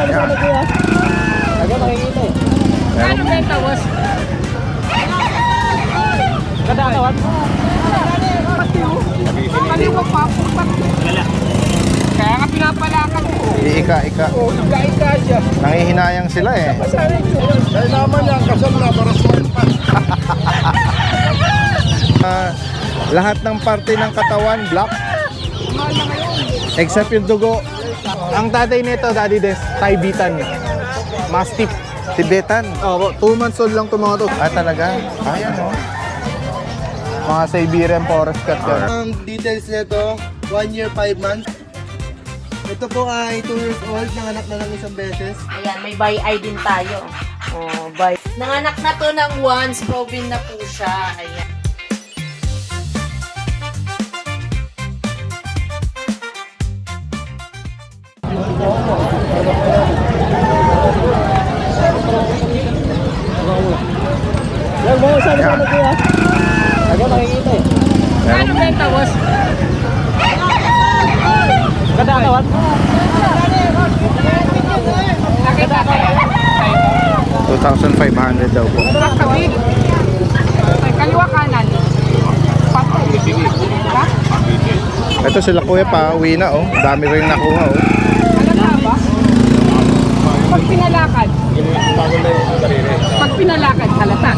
Ano kuya? Agad makikita eh. Ano benta, boss? Kadakawat? Kaliwa pa. Kaya nga pinapalakan ko. Ika. Oo, ika siya. Nangihinayang sila eh. Dahil naman yan, kasal na, baras mo pa. Lahat ng parte ng katawan, black. Except yung dugo. Ang tatay nito, Daddy Des, Tibetan. Mastiff. Tibetan? Oo, 2 months old lang itong mga to. Ah, talaga? Ayan o. Mga Siberian Forest Cat yan. Ang details nito, 1 year, 5 months. Ito po ay 2 years old, nanganak na ng isang beses. Ayan, may buy-eye din tayo. Oh, buy. Nanganak na to ng once, proven na po siya. Ayan. Yan, boss. Ano kuya? Agad makikita eh. Ano benta, boss? Kadakawat? $2,500 daw po. Kabig. Kaliwa kanan. Ito sila kuya pa, uwi na oh. Dami rin nakuha oh. Alam na ba? Pag pinalakad. Pag pinalakad, halata.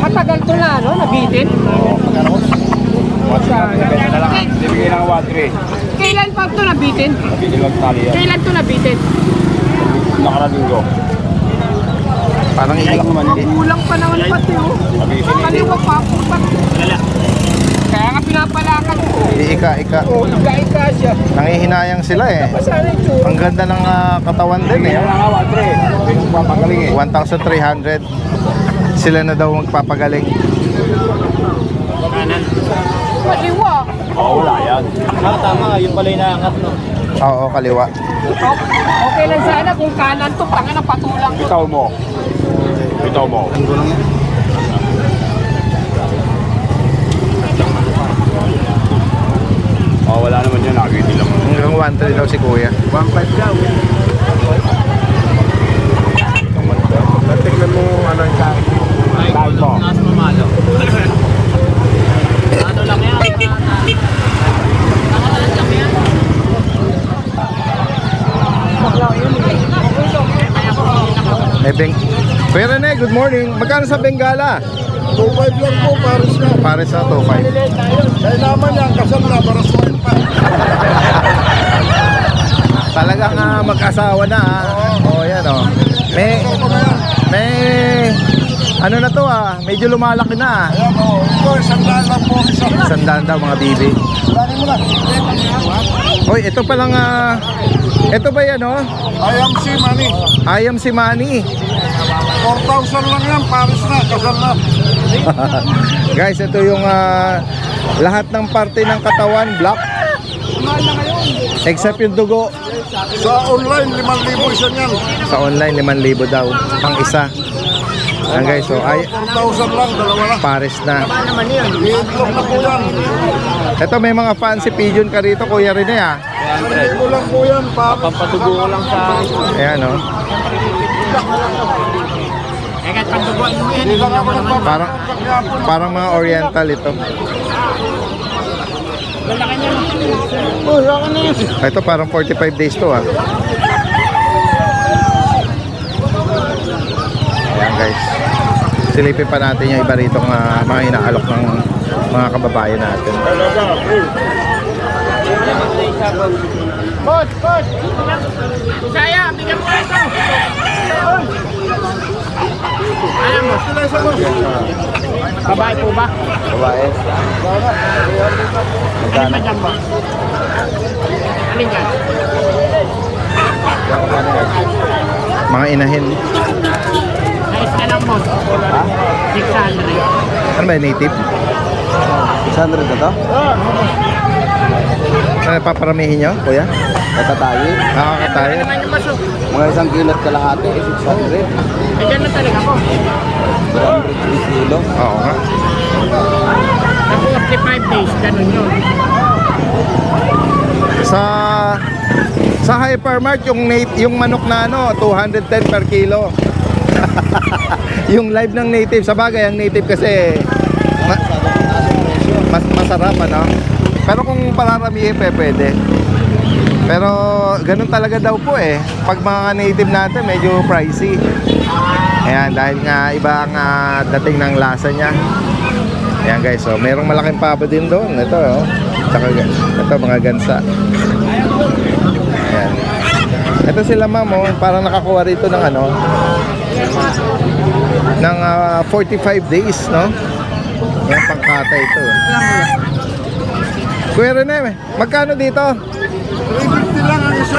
Matagal to na, no? Nabitin? Bibigyan ng 1-3. Kailan pa ito nabitin? Bibigyan lang tali yan. Kailan ito nabitin? Nakaralinggo. Parang iyak naman eh. Kulang pa naman pati, oh. Kaliwa pa, pupat. Kaya nga pinapalakan ko. Ika. Oo, ika siya. Nangihinayang sila eh. Pasara yung tsura. Ang ganda ng katawan din eh. Bibigyan lang ng 1-3. Papagaling eh. 1,300. Sila na daw magpapagaling. Kaliwa. Oo, wala yan. Tama, yun pala yung naangat, no? Oo, kaliwa. Okay lang sana kung kanan to, tanga na patulang to. Bitaw mo. Oo, wala naman yan. Nakakiti lang. Hanggang 1,300 daw si kuya. 1-5 daw. Tignan mo ano yung Tawag mo. Ano lang yan? Kuya Rene, good morning. Magkano sa Bengala? 2.5 lang po, pares na. Pares na 2,500. Dahil naman yan, kasal na, baras mo pa. Talagang mag-asawa na oh, yan oh. May ano na to medyo lumalaki na Ayan o, ito, $100 lang po isa. 100 daw mga bibi. Dali mo na. Hoy, ito pa lang ito ba yan oh? IMC money. I am si Manny. 4,000 lang yan, pares na, kasal na. Guys, ito yung lahat ng parte ng katawan, black. Except yung dugo. Sa online, 5,000 isa niyan. Sa online, 5,000 daw. Ang isa. Ayan guys, so 4,000 lang, dalawa lang. pares na. I-itlog na po yan. Ito may mga fancy pigeon ka rito, Kuya Rene Ito lang po yan, Pampatubo ko lang sa... Ayan oh. Kahit pantubuan mo yan, Hindi lang ako nagpapalaki. Parang mga oriental ito. lalaki niya. Ito parang 45 days to Ayan guys. Silipin pa natin yung iba rito mga inaalok ng mga kababayan natin. Boss! Saya, bigyan mo ito! Alam mo, babae po ba? Babae. Alin ba dyan, boss? Alin dyan? Mga inahin. Nais na lang, boss. 600. Ano ba native? 600 na to? Ano paparamihin nyo, kuya? Katatayi. Nakakatayo. Ano naman yung boss? Mga 1 kilot kalahati, 600. Ayan na talaga po. 200 kilo. Oo nga. Sa 45 days, ganun yun. Hyper Mart, yung manok na ano, 210 per kilo. Yung live ng native, sa bagay, ang native kasi mas masarap, ano? Pero kung pararamihin, pwede. Pero ganun talaga daw po eh. Pag mga native natin, medyo pricey. Ayan, dahil nga iba ang dating ng lasa niya. Ayan guys, so merong malaking pabo din doon. Ito, oh. Tsaka, ito mga gansa. Ayan. Ito sila ma'am, oh, parang nakakuha rito ng ano, ng 45 days, no? Yan, pangkata ito. Kuya Rene, magkano dito? 350 lang ang isa.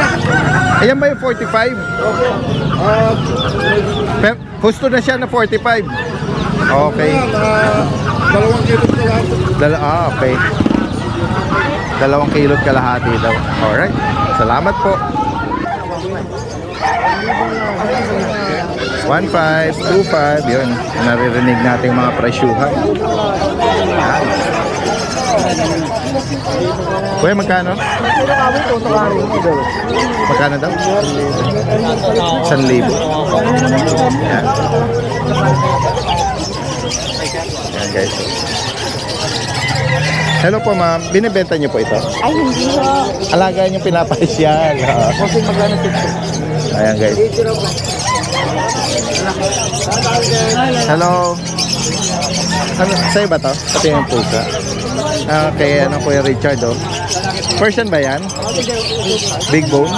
Ayan ba yung 45? Husto na siya na 45. Okay. 2 kilo kalahati. Okay. 2 kilot kalahati daw. Alright. Salamat po. 1.5, 2.5, yun. Naririnig natin mga presyuhan. Yan. Kuya, magkano? Magkano daw? 1,000. Yan. Yan guys. Hello po ma'am, binibenta niyo po ito? Ay, hindi ho. Alaga niyo pinapasyal. Kasi magkano Ayan guys. Hello. Ano, sa'yo ba to? Pati yung pusa. Okay, ano Kuya Richard, oh. Persian ba yan? Big bone?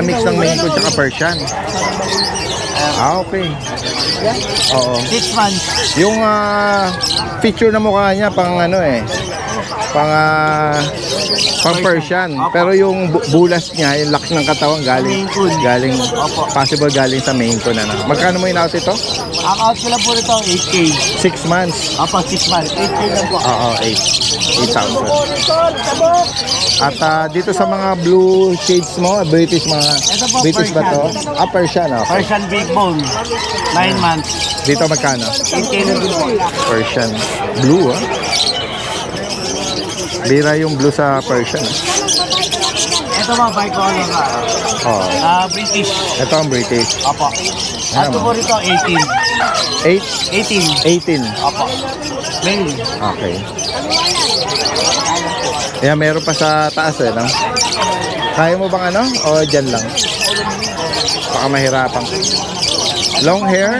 Mix ng Maine Coon tsaka Persian. Okay. Oo. 6 months. Yung feature na mukha niya pang ano eh. Pang Persian. Pero yung bulas niya, yung laki ng katawan galing possible galing sa Maine Coon, ano. Magkano mo in-out ito? Ang out ko lang po nito, 8K. 6 months. Apa, 6 months. 8K lang po. Oo, 8,000. At dito sa mga blue shades mo, British po, British ba to? Persian, okay. Persian big bone, 9 months. Dito magkano? 8K lang din po. Persian. Blue, ah. Bira yung blue sa Persian. Ito mga bicolor na. Oh. British. Ito ang British. Apo. At po rito, 18. 18. Apo. Male. Okay. Ayan, meron pa sa taas eh, no? Kaya mo bang ano? O dyan lang? Baka mahirapan. Long hair?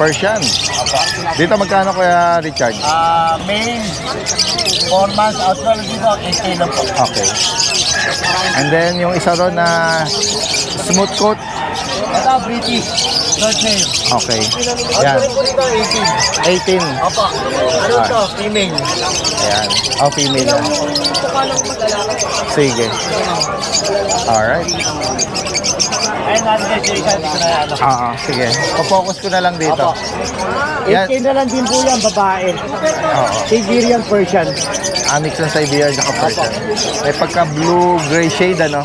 Persian. Dito magkano Kuya Richard? Male. 4 months. Out ko lang dito, 8K lang po. Okay. And then yung isa ron na smooth coat. Ito, British. Short hair. Okay. Yan. Out ko rito, 18. 18. Apo. Ano to? Female. Ayan. Oh, female na. Sige. Alright. Ayun natin kay Jason. Oo, sige. Focus ko na lang dito. Yan. 8K na lang din po yan, babae. Oo. Siberian Persian. Mix ng Siberian at Persian. May pagka blue gray shade, ano?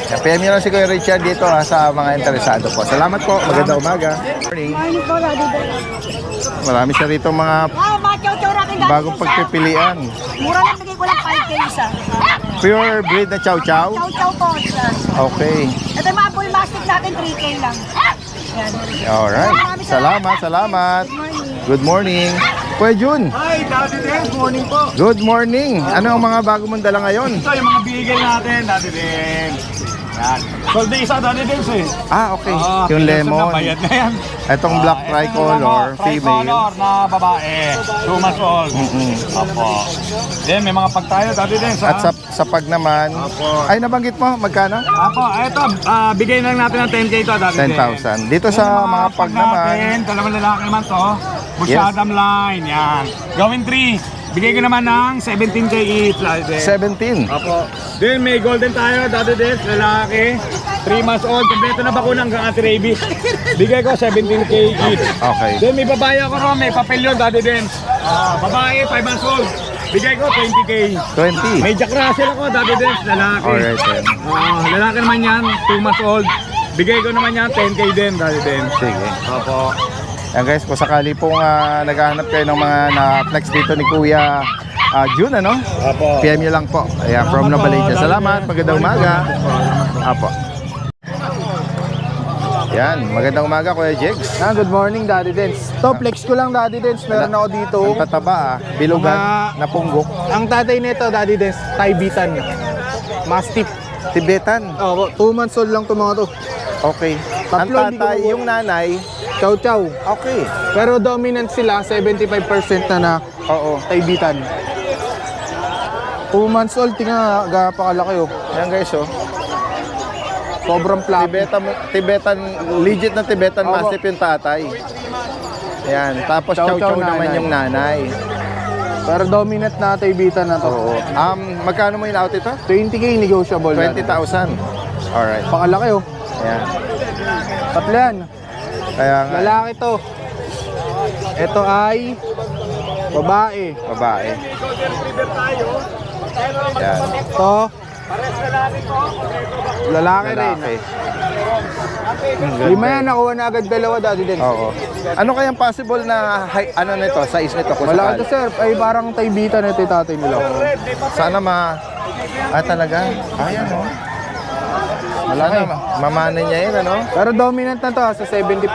Yan, PM nyo lang si Kuya Richard dito sa mga interesado po. Salamat po. Magandang umaga. Morning. Marami siya rito mga bagong pagpipilian. Mura lang, bigay ko lang 5K isa. Pure breed na chow chow. Chow-chow po. Okay. Ito yung mga bull mastiff natin, 3K lang. Yan. Alright. Salamat. Good morning. Kuya Jun. Hi, Daddy Den. Good morning po. Good morning. Ano ang mga bago mong dala ngayon? Ito yung mga bigel natin, Daddy Den. Yan. Sold na isa, Daddy Den, eh. Okay. Oo, Yung pinasa lemon. Na, bayad na yan. Itong black Ito tricolor, yung female. Tricolor na babae. 2 months old. Opo. Then, may mga pag tayo, Daddy Den. At sa pag naman, ay nabanggit mo, magkano? Apo, ito, bigay na lang natin ng 10K ito, Daddy Den. 10,000. Dito sa mga pag naman, natin, dalawang lalaki naman to. Yes. Busyadam line, yan. Gawin 3. Bigay ko naman ng 17K each, Daddy Den. 17. Apo. Then may golden tayo, Daddy Des, lalaki. 3 months old, kompleto na bakuna hanggang anti-rabies. Bigay ko 17K each. Okay. Then may babae ako ron, may papel yun, Daddy Den. Babae, 5 months old. Bigay ko 20K. 20. May Jack Russell ako, Daddy Des, lalaki. Alright then. Lalaki naman yan, 2 months old. Bigay ko naman yan 10K din, Daddy Den. Sige. Opo. Yan guys, kung sakali pong naghahanap kayo ng mga na-flex dito ni Kuya June, ano? Apo. PM nyo lang po. Ayan, from Novaliches. Salamat, magandang umaga. Apo. Yan, magandang umaga, Kuya Jegs. Good morning, Daddy Dens. To, flex ko lang, Daddy Dens. Meron ako dito. Ang tataba, bilugan, napunggok. Ang tatay nito, Daddy Dens, Thai Bitan. Mastiff. Tibetan. Oh, 2 months old lang itong mga to. Okay. Ang Tatlo, hindi ko tatay, makuha. yung nanay, Chow chow. okay. Pero dominant sila, 75% na Oo. Thai Bitan. 2 months old, tingnan, gapakalaki oh. Yan guys, oh. Sobrang fluffy. Tibetan, legit na Tibetan Opo. Mastiff yung tatay. Yan, tapos Chow chow-chow chow naman nanay. yung nanay. Pero dominant na Thai Bitan na to. Oo. Magkano mo in-out ito? 20k negotiable. 20,000. Alright. Pakalaki oh. Yan. Tatlo yan. Kaya nga, Lalaki to. Ito ay babae. babae. Yan. To lalaki rin. Lalaki. 5 yan, nakuha na agad dalawa, Daddy Dens. Oo. Ano kayang possible na ano nito, size nito kung Malaki to, sakali? sir. Ay parang Thai Bitan ito yung tatay nila. Sana talaga. Ayan, oh. Malaki. Sana mamana niya yun, ano? Pero dominant na to, sa 75%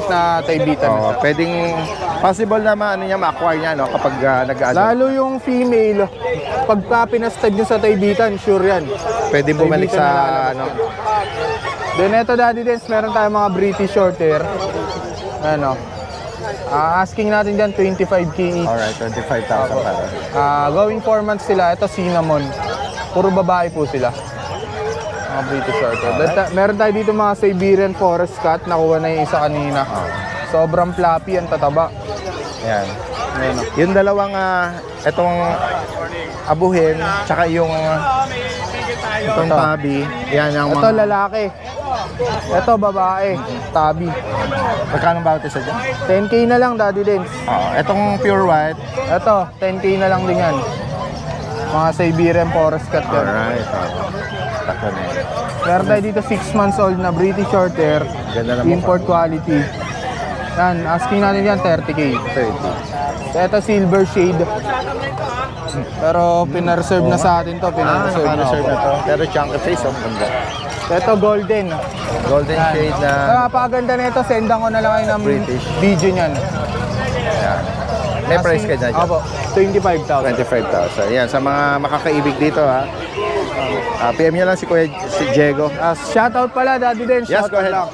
na Thai Bitan. Oo, pwedeng possible na ma-acquire niya, no? Kapag nag-aano. Lalo yung female, pagka pinastad nyo sa Thai Bitan, sure yan. Pwede bumalik Thai Bitan sa, na lalabas. ano? Then ito, Daddy Dens, meron tayong mga British short hair. Ano? Asking natin dyan 25k each. Alright, 25,000 para. Going 4 months sila. Ito cinnamon. Puro babae po sila. Mga British short hair. Meron tayo dito mga Siberian Forest Cat. Nakuha na yung isa kanina. Sobrang floppy ang tataba. Yan. Yung dalawang, itong abuhin, tsaka yung itong tabi, yan ang Ito mga... lalaki. Ito babae. Tabi. Magkano bawat isa dyan? 10k na lang, Daddy Dens. Itong pure white. Ito, 10k na lang din yan. Mga Siberian Forest Cat yan. Alright. Takbo na yun. Meron tayo dito 6 months old na British short hair. Ganda na mukha. Import quality. Yan, asking natin yan 30k. 30. Ito silver shade. Pero pinareserve na sa atin to, pinareserve na. Naka-reserve na to. Pero chunky face, oh. Ganda. Ito golden. Golden shade na... Napakaganda nito, sendan ko na lang kayo ng British. video niyan. Yan. May price ka dyan. Opo, 25,000. 25,000. Yan, sa mga makakaibig dito, ha. PM nyo lang si Kuya Diego. Shoutout pala, Daddy Den. Yes, go ahead. Lang.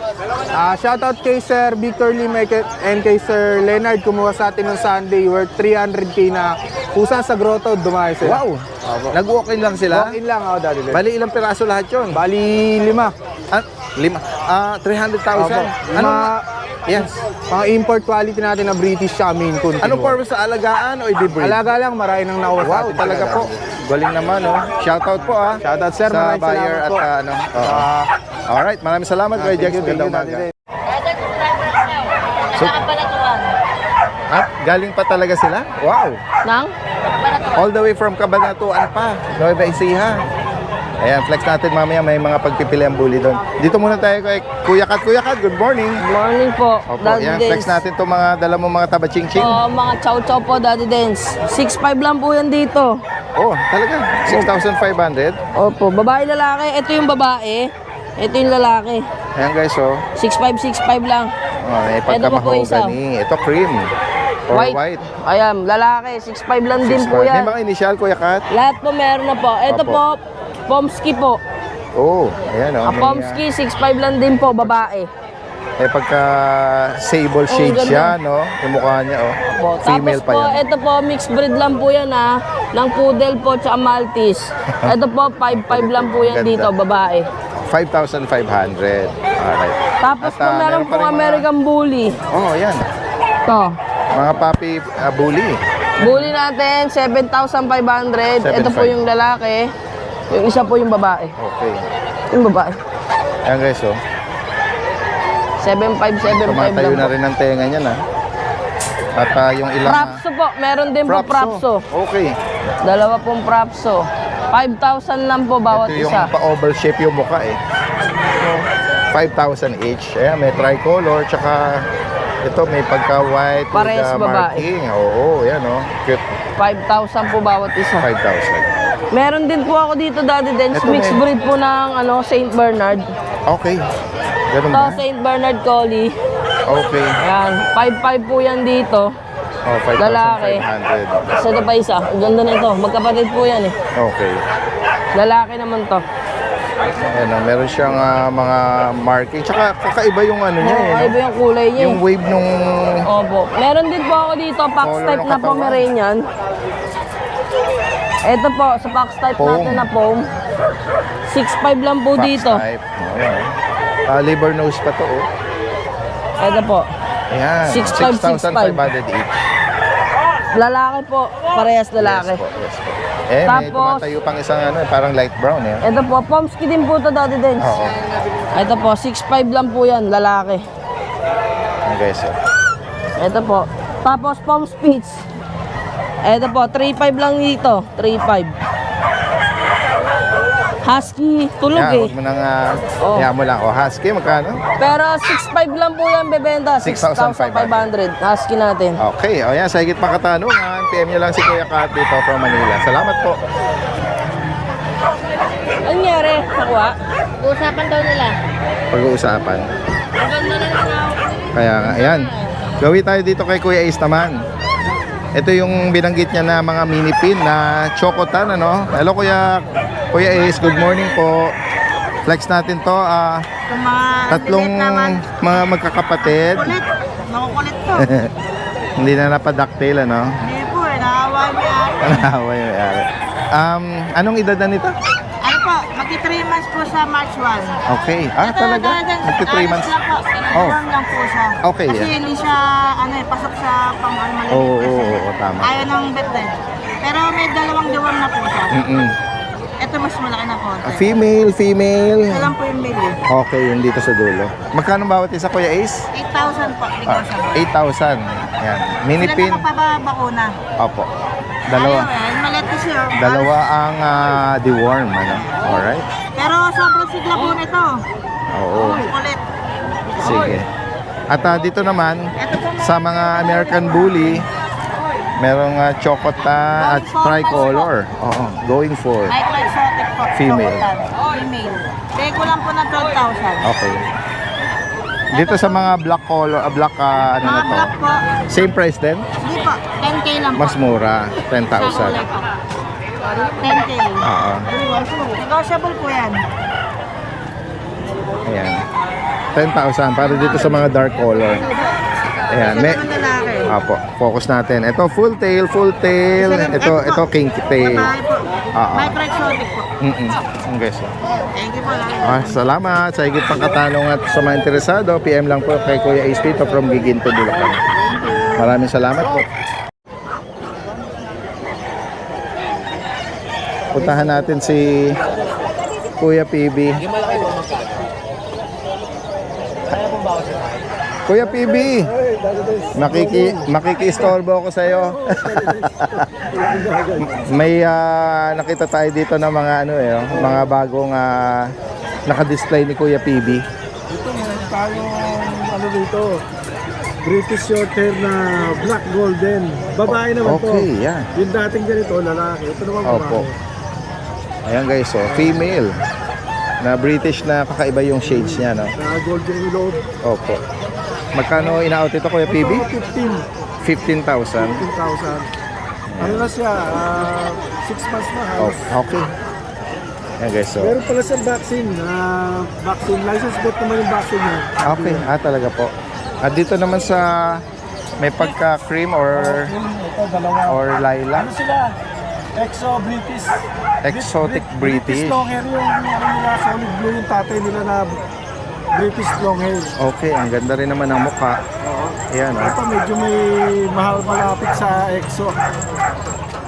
Shoutout kay Sir Victor Lim and kay Sir Leonard. Kumuha sa atin ng Sunday worth 300k na pusa sa grotto. Dumayo sila. Wow! Nag-walk-in lang sila? Walk-in lang ako, Daddy Den. Bali, ilang piraso lahat yun? Bali 5. 300,000. Ano? Yes. Mga import quality natin na British siya, main coon. Anong purpose sa alagaan o i-breed? Alaga lang, marami nang nakuha sa Wow, atin. talaga po. Galing naman, oh. Shoutout po, ah. Shoutout, sir. Sa Maraming buyer salamat at po. ano. Alright, maraming salamat, Kuya Jex. Magandang umaga. So, galing pa talaga sila? Wow! Nang? All the way from Cabanatuan pa. Nueva Ecija. Ayan, flex natin mamaya. May mga pagpipili ang bully doon. Dito muna tayo kay Kuya Kat. Kuya Kat, good morning. Morning po, Opo, Daddy yan. Dens. Flex natin itong mga dala mo mga taba-ching-ching. Mga chow-chow po, Daddy Dens. 6'5 lang po yan dito. Oh, talaga? 6,500? Opo, babae lalaki. Ito yung babae. Ito yung lalaki. Ayan guys, oh. 6'5", 6'5 lang. Oh, may Ito pa po isa. pagkamahogani. Ito cream. Or white. Ayan, lalaki. 6'5 lang din 6'5". po May yan. mga initial, Kuya Kat? Lahat po meron na po. Ito Opo. po, Pomsky po. Oh, ayan oh. Ang may, Pomsky, 6'5 lang din po, babae. pagka sable shade ganda. siya, no? Yung mukha niya, oh. Po. Female Tapos pa po, yan. ito po, mixed breed lang po yan ha. Ng poodle po, tsaka Maltese. Ito po, 5'5 lang po yan Ganda. dito, babae. 5,500. Alright. Tapos At, po, meron meron pa pong rin mga- American Bully. Oh, ayan. Ito. Mga papi bully. Bully natin, 7,500. Ito po 7,500. yung lalaki. Yung isa po yung babae. Okay. Yung babae. Ayan guys, oh. 7,500, 7,500 Tumatayo lang na po. rin ang tenga niyan, ha. At yung ilang... Prapso po. Meron din po Prapso. Okay. Dalawa pong Prapso. 5,000 lang po bawat Ito yung isa. pa-oval shape yung mukha, eh. 5,000 each. Ayan, may tricolor, tsaka Ito may pagka-white with Parehas babae. marking. Oo, yan oh. Cute. 5,000 po bawat isa. 5,000. Meron din po ako dito, Daddy Dens. Ito Mixed may- breed po ng Saint Bernard. Okay. Ganun Ito, ba? Saint Bernard Collie. Okay. Ayan, 5,500 po yan dito. Oh, 5,500. Lalaki. Sa ito pa isa. Ang ganda na ito. Magkapatid po yan eh. Okay. Lalaki naman to. Ayan, meron siyang mga marking. Tsaka kakaiba yung ano niya eh. Iba yung kulay niya Yung wave nung... Opo. Meron din po ako dito, Fox Color type ng na katawan. Pomeranian. Ito po, sa Fox type Foam. natin na foam. 6,500 lang po Fox dito. type. Oh, ayan, oh. Liver nose pa to oh. Ito po. Ayan. 6,500 each. Lalaki po. Parehas lalaki. Yes po, yes po. May Tapos- tumatayo pang isang parang light brown eh. Ito po, Pomsky din po ito, Daddy Dens. Oo. Ito po, 6,500 lang po yan, lalaki. Ayan guys oh. Ito po. Tapos, Pom Spitz. Ito po, 3,500 lang dito. 3,500. Husky, tulog Yan, eh. huwag mo nang... Oh. Yan mo lang. O, husky, magkano? Pero 6,500 lang po yan bebenta. 6,500. 6,500. Husky natin. Okay, o yan, sa higit pang katanungan, PM nyo lang si Kuya Kat dito from Manila. Salamat po. Ano nangyari? Nakuha? Usapan daw nila. Pag-uusapan. Ang ganda na lang. Kaya nga, ayan. Gawi tayo dito kay Kuya Ace naman. Ito yung binanggit niya na mga mini pin na chocotan, ano? Hello Kuya Ace, good morning po. Flex natin to. Yung mga Tatlong lilit naman. mga magkakapatid. Kulit. Makukulit to. Hindi na napadaktail, ano? Hindi po eh. Nakawa may ari. Panawa yung may-ari. Anong edad na nito? Ano po, magti 3 months po sa March 1. Okay. Talaga? Magti 3 months? Lang po. Oh. Warm lang po siya. Okay, Kasi yeah. hindi siya, pasok sa pang-maliliit Oo, kasi. oo, tama. Ayaw ng vet eh. Pero may dalawang deworm na po siya. Mm-mm. Ito mas malaki na konti. Female. Ito lang po yung male eh. Okay, yung dito sa dulo. Magkano bawat isa, Kuya Ace? 8,000 po. Bigyan siya. 8,000. Yan. Mini Sila pin. nakapabakuna. Opo. Dalawa. Ayaw eh. Malit kasi oh. Dalawa ang deworm, ano? Alright. Pero sobrang sigla po nito. Oo. Kulit. Sige. At dito naman, Ito po sa mga American Bully, merong chocota at tricolor. Oo. Going for. micro exotic po. Female. Chocolate. Female. Bigay ko lang po na 12,000. Okay. Dito sa mga black color, black ano na Mga to? black po. Same price din? Hindi po. 10K lang po. Mas mura, 10,000. Sa kulay po. 10K. Oo. Negotiable po yan. Ayan. 10,000 para dito sa mga dark color. Ayan. Isa naman lalaki. Apo, focus natin. Ito full tail. Ito kinky tail. Babae po. Oo. Micro exotic po. Okay, so. Thank you po. Salamat sa higit pang katanong at sa mga interesado. PM lang po kay Kuya Ace Pito from Giginto, Bulacan. Maraming salamat po. Puntahan natin si Kuya PB. Kuya PB, makiki-istorbo ako sa iyo. May nakita tayo dito ng mga mga bagong naka-display ni Kuya PB. Ito meron tayong dito, British short hair na black golden. Babae naman to. Okay, yan. Yung dating ganito, lalaki. Ito naman Opo. babae. Ayan guys, female na British na kakaiba yung shades niya, no? Na golden load. Opo. Magkano in-out ito, Kuya PB? Ito, 15,000. 15,000. Ano na siya? 6 months na. Oh, halos. okay. Ayan guys, Meron pala siyang vaccine. Vaccine license bet naman yung vaccine niya. okay. Talaga po. At dito naman sa may pagka-cream or Ito, dalawa. lilac, Ano sila? Exo-British. exotic British. Long hair yung nila, solid blue yung tatay nila na British long hair. Okay, ang ganda rin naman ng mukha. Ayan, Ito medyo may mahal malapit sa EXO.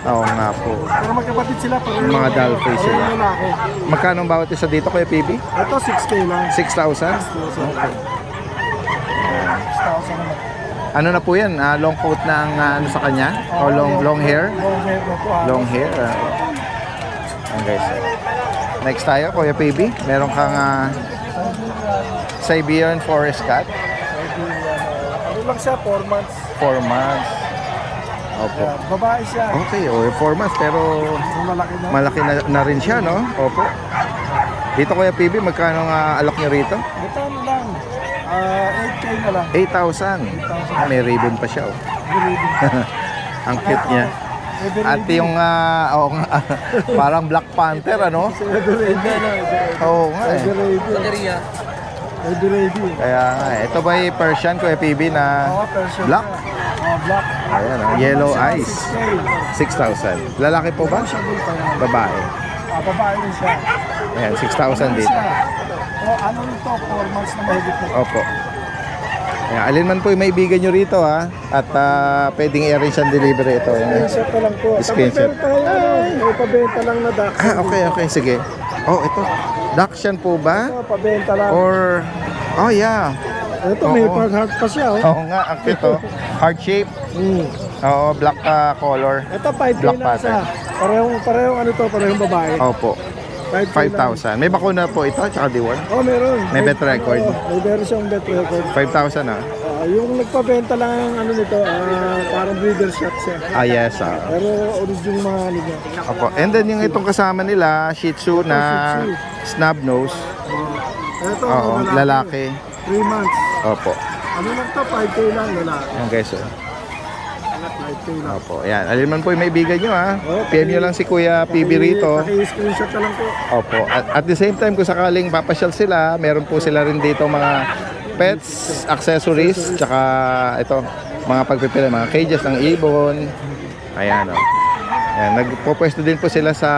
Oo nga po. Pero magkapatid sila. Mga doll face sila. Parang lalaki. Magkano ang bawat isa dito, Kuya PB? Ito 6K lang. 6,000? 6,000 naman. Ano na po yan? Long coat na ang ano sa kanya? O long hair? Long hair na po. Long hair. Ayan guys. Next tayo, Kuya PB. Meron kang Siberian Forest Cat. lang siya, 4 months. 4 months. Opo. Ayan, babae siya. Okay, 4 months pero Malaki na. malaki na rin siya, no? Opo. Dito Kuya PB, magkano nga alok niyo rito? Ito ano lang, 8K na lang. 8,000. May ribbon pa siya, oh. Ang cute niya. At yung, oo nga, parang Black Panther, ano? Oo nga eh. Kaya nga eh. Ito ba yung Persian, Kuya PB, na black? Black. Ayan, oh, yellow eyes. 6,000. Lalaki po ba? Babae. Babae rin siya. Ayan, 6,000 dito. Ano nito, 4 months na mahigit na. Opo. Ayan, alin man po yung maibigan nyo rito, ha? At pwedeng i-arrange ang delivery ito. Screenshot ko lang po. Screenshot. Tapos meron tayo, may pabenta lang na duck. Okay, sige. Oh, ito. Dachshund po ba? Pabenta lang. Or, oh yeah. Ito, may Oo. pag-heart pa siya. Oh. Oo nga, ang cute, oh. Heart shape. Oo, black color. Ito, 5K Black lang siya. Parehong ano to, parehong babae. Opo. 5,000. May bakuna po ito, tsaka D1. Oh, meron. May bet record. May meron siyang bet record. 5,000 ah. Yung nagpabenta lang ang ano nito, parang breeder shot siya. Ah, yes ah. Pero original mga ano niya. Opo. And then yung itong kasama nila, Shih Tzu na snub nose. Ito, Oo, lalaki. 3 months. Opo. Ano lang to, 5K lang lalaki. Yan guys, oh. 5K lang. Opo. Ayan. Alin man po yung maibigan nyo ha. Okay. PM nyo lang si Kuya PB rito. Paki-screenshot na lang po. Opo. At the same time, kung sakaling papasyal sila, meron po sila rin dito mga pets, accessories, tsaka ito, mga pagpipili, mga cages ng ibon. Ayan o. Ayan, nagpo-pwesto din po sila sa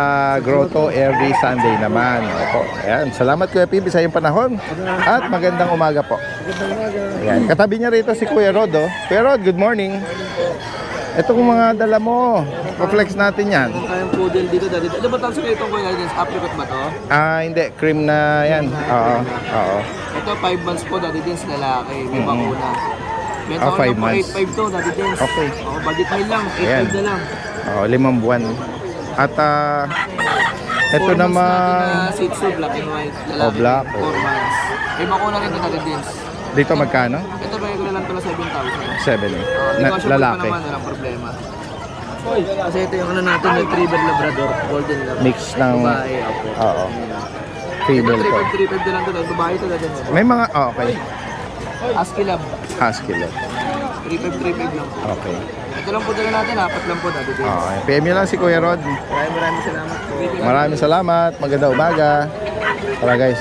grotto every Sunday naman. Opo. Ayan, salamat Kuya PB sa iyong panahon. At magandang umaga po. Ayan, katabi niya rito si Kuya Rod. Oh. Kuya Rod, good morning. Ito kung mga dala mo, pa-flex natin yan. Kayang poodle dito dati. Ano ba tawag sa itong Kuya Guardians? Apricot ba to? Hindi, cream na yan. Oo, oo. Ito 5 months po dati din lalaki. May bakuna. May 5 months. 8.5 to dati din. Okay. Budget meal lang. 8.5 Ayan. na lang. Oo, 5 buwan. At ito 4 months naman, natin na Shih Tzu, black and white. Lalaki. Oh, black. 4 months. May bakuna rin to dati din. dito magkano? Ito ba yung lang to na 7,000? 7. Negotiable Lalaki. pa naman, walang problema. Kasi ito yung ano natin, Retriever Labrador, Golden Labrador. Mix ng, Babae, opo. oo, Ito female po. 3.5 na lang to, dahil babae ito dati. May mga, okay, Husky Lab, husky lang. 3.5 lang. Okay. Ito lang po dala natin, 4 lang po dati. Okay. PM nyo lang si Kuya Rod. Maraming salamat po. Maraming salamat. Magandang umaga. Tara guys,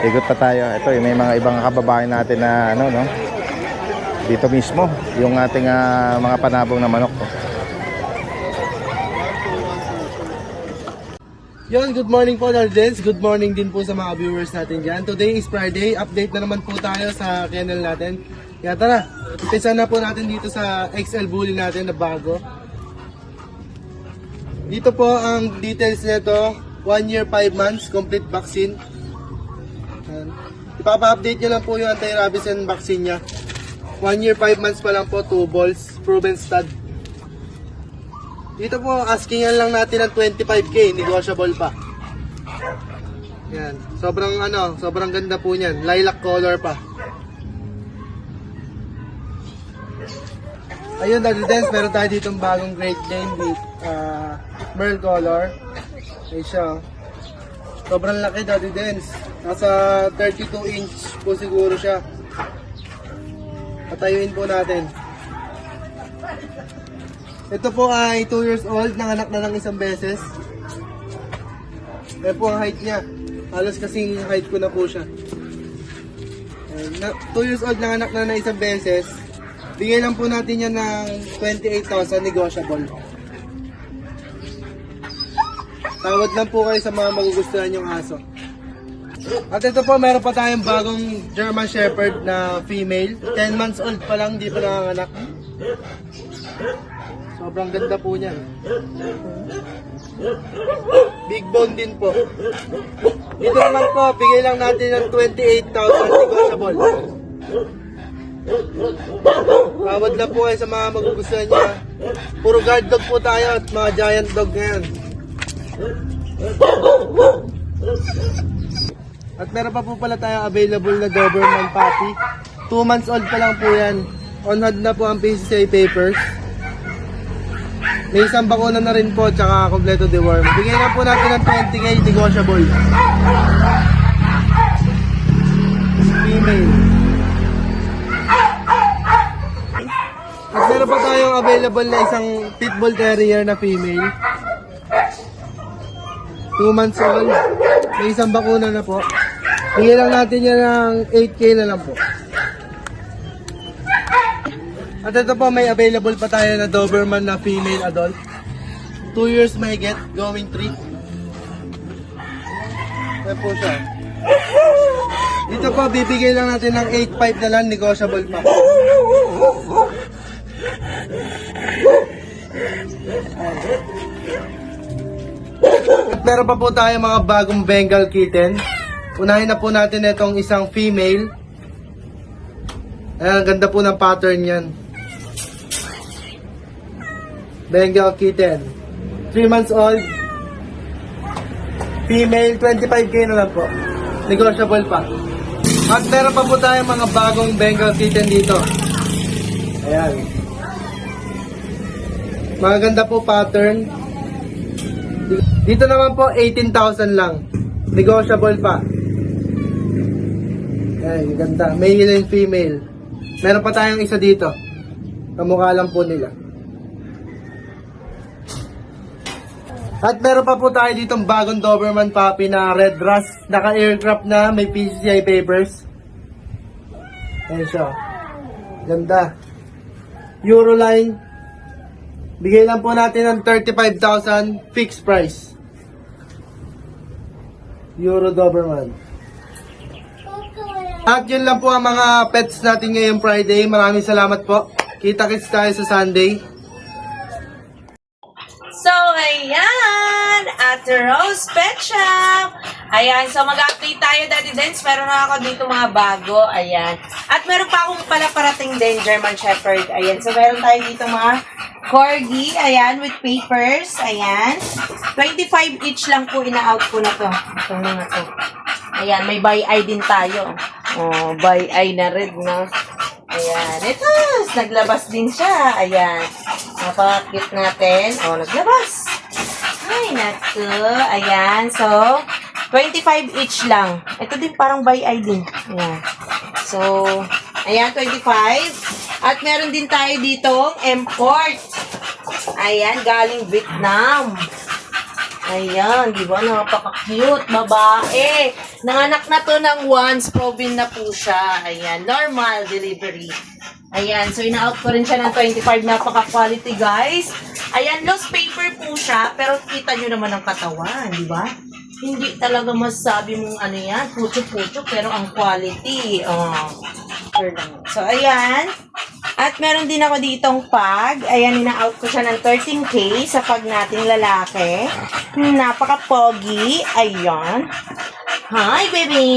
ikot pa tayo. Ito, may mga ibang kababayan natin na ano, no? Dito mismo, yung ating mga panabong na manok. Yon, good morning po Nardens. Good morning din po sa mga viewers natin dyan. Today is Friday. Update na naman po tayo sa channel natin. Kaya tara, umpisa na po natin dito sa XL Bully natin na bago. Dito po ang details nito. 1 year 5 months, complete vaccine. Ipapa-update nyo lang po yung anti-rabies and vaccine niya. 1 year 5 months pa lang po, 2 balls, proven stud. Dito po, askingan lang natin ng 25k, negotiable pa. Yan, sobrang ganda po niyan. Lilac color pa. Ayun, Daddy Dance, meron tayo ditong bagong Great Dane with Merl color. Okay siya. Sobrang laki, Daddy Dance. Nasa 32 inch po siguro siya. Patayuin po natin. Ito po ay 2 years old, nanganak na ng isang beses. Ito po ang height niya. Halos kasing height ko na po siya. 2 years old, nanganak na ng isang beses. Bigay lang po natin yan ng 28,000 negotiable. Tawad lang po kayo sa mga magugustuhan yung aso. At ito po, meron pa tayong bagong German Shepherd na female. 10 months old pa lang, di pa nanganganak. Sobrang ganda po niyan. Big bone din po. Dito naman po, bigay lang natin ng 28,000 negotiable. Tawad lang po kayo sa mga magugustuhan niya. Puro guard dog po tayo at mga giant dog ngayon. At meron pa po pala tayo available na Doberman puppy. 2 months old pa lang po yan. On hand na po ang PCCI papers. May isang bakuna na rin po, tsaka kompleto deworm. Bigay na po natin ng 20k, negotiable. Female. At meron pa tayong available na isang pitbull terrier na female. 2 months old. May isang bakuna na po. Bigay lang natin yan ng 8k na lang po. At ito po, may available pa tayo na Doberman na female adult. 2 years mahigit, going 3. Ayan po siya. Dito po, bibigay lang natin ng 8.5 na lang, negotiable pa. At meron pa po tayo mga bagong Bengal kitten. Unahin na po natin itong isang female. Ayan, ang ganda po ng pattern yan. Bengal kitten. 3 months old. Female, 25k na lang po. Negotiable pa. At meron pa po tayong mga bagong Bengal kitten dito. Ayan. Maganda po pattern. Dito naman po, 18,000 lang. Negotiable pa. Ayan, ganda. Male and female. Meron pa tayong isa dito. Kamukha lang po nila. At meron pa po tayo ditong bagong Doberman puppy na red rust. Naka-aircraft na, may PCCI papers. Ayan siya. Ganda. Euroline. Bigay lang po natin ng 35,000 fixed price. Euro Doberman. At yun lang po ang mga pets natin ngayong Friday. Maraming salamat po. Kita-kits tayo sa Sunday. So, ayan, at Rose Pet Shop. Ayan, so mag-update tayo, Daddy Dance. Meron na ako dito mga bago. Ayan. At meron pa akong pala parating din, German Shepherd. Ayan, so meron tayo dito mga Corgi. Ayan, with papers. Ayan. 25 each lang po, ina-out ko na to. Itong mga to. Ayan, may buy eye din tayo. Oh, buy eye na red, no? Ayan, ito, naglabas din siya. Ayan, napaka-cute natin. O, naglabas. Ay, naku. Ayan, so, 25 each lang. Ito din parang buy eye din. Ayan. So, ayan, 25. At meron din tayo ditong import. Ayan, galing Vietnam. Ayan, di ba? Napaka-cute, babae. Nanganak na to ng once, proven na po siya. Ayan, normal delivery. Ayan, so ina-out ko rin siya ng 25, napaka-quality, guys. Ayan, loose paper po siya, pero kita nyo naman ang katawan, di ba? Hindi talaga masabi mong ano yan, pucho-pucho, pero ang quality, sure lang. So, ayan. At meron din ako ditong pag. Ayan, ina-out ko siya ng 13K sa pag nating lalaki. Napaka-pogi. Ayan. Hi, baby!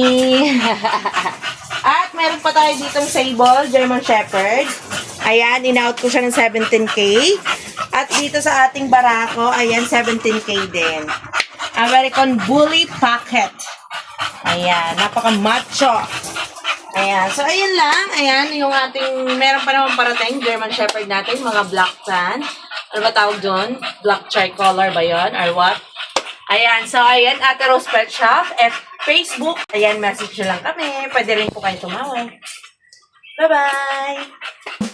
At meron pa tayo ditong sable, German Shepherd. Ayan, in-out ko siya ng 17K. At dito sa ating barako, ayan, 17K din. American Bully Pocket. Ayan, napaka-macho. Ayan, so ayun lang. Ayan, yung ating, meron pa naman parating, German Shepherd natin, mga black tan. Ano ba tawag doon? Black tricolor ba yun? Or what? Ayan, so ayan, Ate Rose Pet Shop, Facebook. Ayan, message nyo lang kami. Pwede rin po kayo tumawag. Bye-bye!